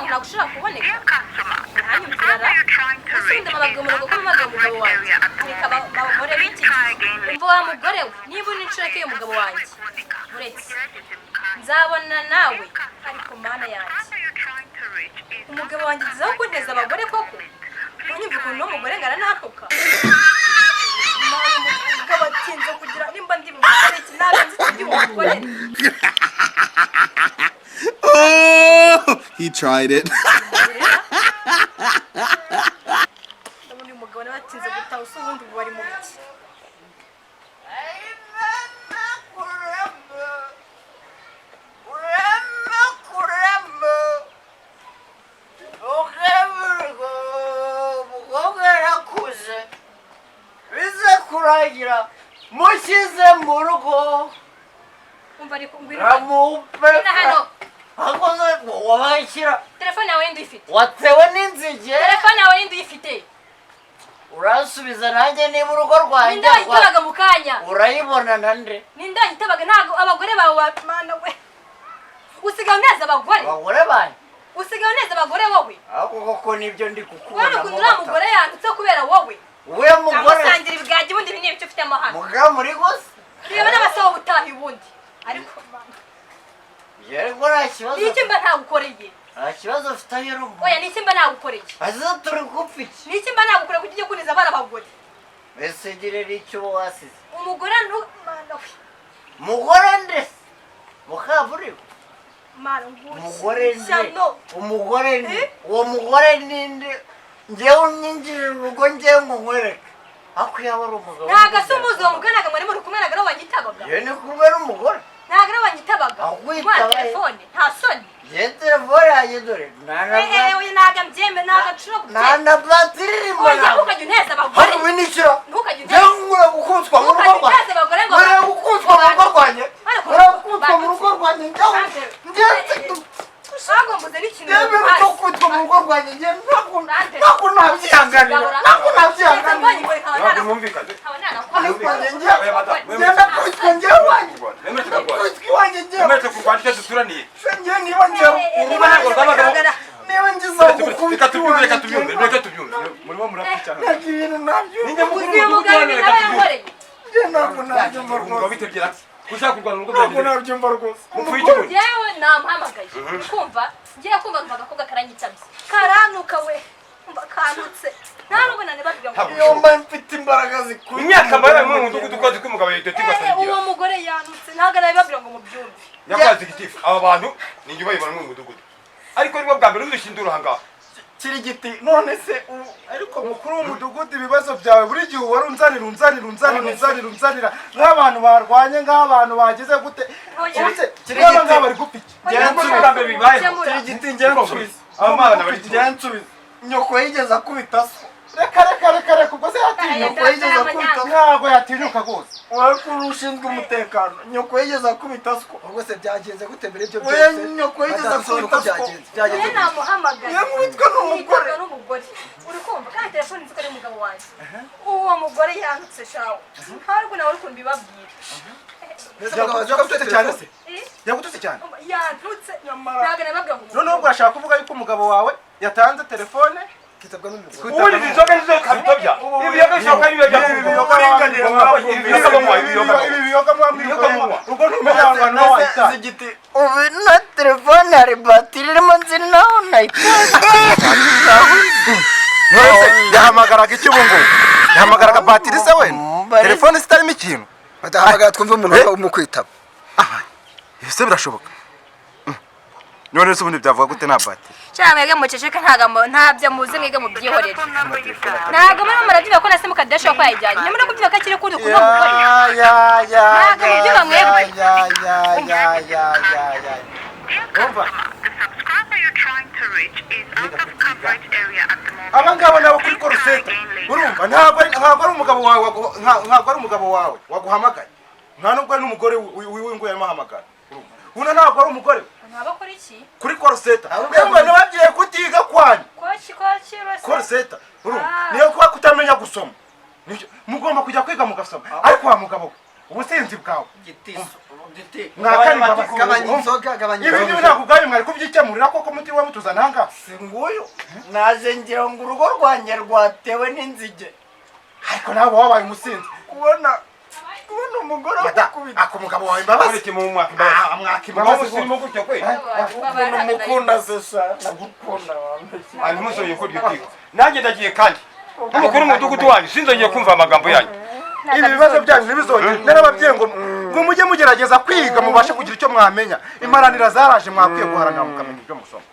ngo nagushira kuboneka hanyumvira usinde mabagwe mu rugo ko mabagwe umugabo wanjye ariko abagore b'iki umva wa mugore we niba uri n'inshoreke y'umugabo wanjye uretse nzabona nawe ariko mana yanjye umugabo wanjye nzizaho kunteza abagore koko wanyumva ukuntu n'umugore ngana nakuka umugabo atinze kugira nimba ndi mu mugore iki ntabwo nzi icyo umugore He tried it. ndabona uyu mugabo nawe atinze gutaha usa ubundi ubu bari mu biki Mushize mu rugo umva ariko ramupe hano hakoze wabashira telefone yawe nduyifite watewe n'inzige telefone yawe nduyifite urasubiza nanjye niba urugo rwanjye ndayitabaga mu kanya urayibona nande ndayitabaga ntago abagore bawe mana we usigaye neza abagore banye usigaye neza abagore wowe ako koko nibyo ndi kukubona wowe kundura umugore yandutse kubera wowe we mugore amusangira ibigagi bundi bintu byo ufite amahano muga muri gose reba n'abasaba gutaha ubundi ariko yego nta kibazo niki mba ntagukoreye nta kibazo ufite ayo rugo oya niki mba nagukoreye azo turi gupfa iki niki mba nagukoreye kujya kuniza abana abagore mbese girera icyo wasize umugore mana we mugore ndese mukaburiwe mana ngushi umugore nde umugore nde uwo mugore ninde njyewe unyinjirira urugo njyewe ngo nkwereke ako yaba ari umugabo ntago asa umuzi uwo mugore ntago muri kumwe ntago wanyitabaga yewe ni kumwe n'umugore ntago wanyitabaga akwitabaye telefone nta soni ye telefone yanjye dore oya ntago mbyembe ntago nshobora nta kubyemba na batiri irimo oya ntukajya uneza abagore hano winicira ntukajya njyewe ngura gukunzwa mu rugo rwanjye ngura gukunzwa mu rugo rwanjye ngura gukunzwa mu rugo rwanjye njyewe bagombuze n'ikintu ndebe ko kwitwa mu rugo rwanjye njye ntabwo nabyihanganira ntabwo nabyihanganira ntabwo mwumvikane ngenda kwitwa njyewe wanjye kwitwa iwanjye njyewe mweretse kurwanya icyo duturaniye njyewe niba njyewe niba ntabwo rw'abagabo niba ngize gukubita reka tubyumve murimo murakwicana ntabwo ibintu nabyo ninjye mukuru uyu mugabo w'umudugudu nawe yankoreye njye ntabwo nabyumva ngo rwose bitebyera ushaka kurwana urugo ntabwo rwanjye nabyumva rwose mupfuye iki muri yewe namuhamagaye kumva ngiye kumva numva agakobwa karanyitabye karanuka we umva kanutse nta nubwo nanibabwira ngo iyo mba mfite imbaraga zikwiye imyaka mbaye mu mudugudu ukoze ko umugabo yitwa uwo mugore yanutse ntabwo nabibabwira ngo mubyumve yakwaze igitifu aba bantu ninjye ubayibona mu mudugudu ariko nibwo bwa mbere uzishindura aha ngaha kirigiti none se ariko mukuru w'umudugudu ibibazo byawe buri gihe uhora unzanira nk'abantu barwanye nk'abantu bagize gute kirigiti ngaba bari gupiki bwa mbere bibaye kirigiti ngera nsubiza abana bari ngera nsubiza nyoko yigeze akubita so reka ubwo se yatinyuka nyoko yigeze akubita ntabwo yatinyuka rwose wakuru ushinzwe umutekano nyoko yigeze akubita so ubwo se byagenze gute mbere ibyo oya byose nyoko yigeze akubita so yewe namuhamagaye yamwitwa n'umugore uri kumva kandi telefone nzi ko ari umugabo wanjye uwo mugore yanutse shawe ntabwo nawe uri kumbibabwira yagututse cyane se yagututse cyane yantutse ntabwo nababwira ngo noneho ubwo urashaka kuvuga yuko umugabo wawe yatanze telefone kitabwa n'umugore ubundi izi nzoga nizo kabitobya ibiyoga bishoboka nibiba ibiyoga mwamwirwa ubwo ntumenya abantu wahita zigiti ubu na telefone hari batiri irimo nzi naho nayipanga yahamagaraga iki ubu ngubu yahamagaraga batiri se wenda telefone zitarimo ikintu badahamagara twumve umuntu umukwitaba ese birashoboka none se ubundi byavuga gute nta batiri cyangwa mwebwe muceceka ntabyo muzi mwebwe mubyihorere ntabwo muri murabyumva ko na simukadi idashobora kuba yayijyanye nyamara kubyuka ko akiri kuri kuno mugore ntabwo mubyumva mwebwe aba ngaba nabo kuri koruseta urumva ntabwo ari umugabo wawe waguhamagaye nta nubwo ari n'umugore wiwe ngo yamuhamagara urumva ntabwo ari umugore ntabakora iki kuri koruseta ubwo nabagiye kutiga kwanyu ko koruseta urumva niyo kuba kutamenya gusoma mugomba kujya kwiga mugasoma ariko wa mugabo ubusinzi bwawe gabanya inzoga ibi ntabwo ubwanyu mwari kubyikemurira koko mutiriwe mutuzana aha ngaha si nguyu naje ngira ngo urugo rwanjye rwatewe n'inzige ariko nawe wabaye umusinzi kubona umugore wakubita ako mugabo wawe imbabazi ureke mu mwaka imbabazi mwaka umugabo imbabazi musirimu gutya kwe ukuntu umukunda se sha ndagukunda wambeshye hanyuma umusore yuko ryutiwe nanjye ndagiye kandi nk'umukuru w'umudugudu wanyu sinzongeye kumva amagambo yanyu ibi bibazo byanyu ntibizongere narababwiye ngo mujye mugerageza kwiga mubashe kugira icyo mwamenya imparanira zaraje mwakwiye guharanira mukamenya ibyo musoma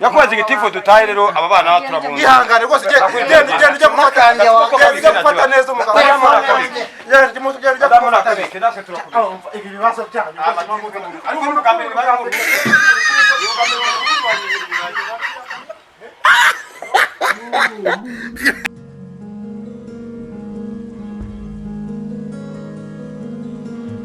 yakubaza igitifu dutahe rero aba bana turabunga ihangane rwose genda ujya gufata neza umugabo adamu nakabike natwe turakubika ibi bibazo byanyu ariko n'ubwa mbere bari mu rugo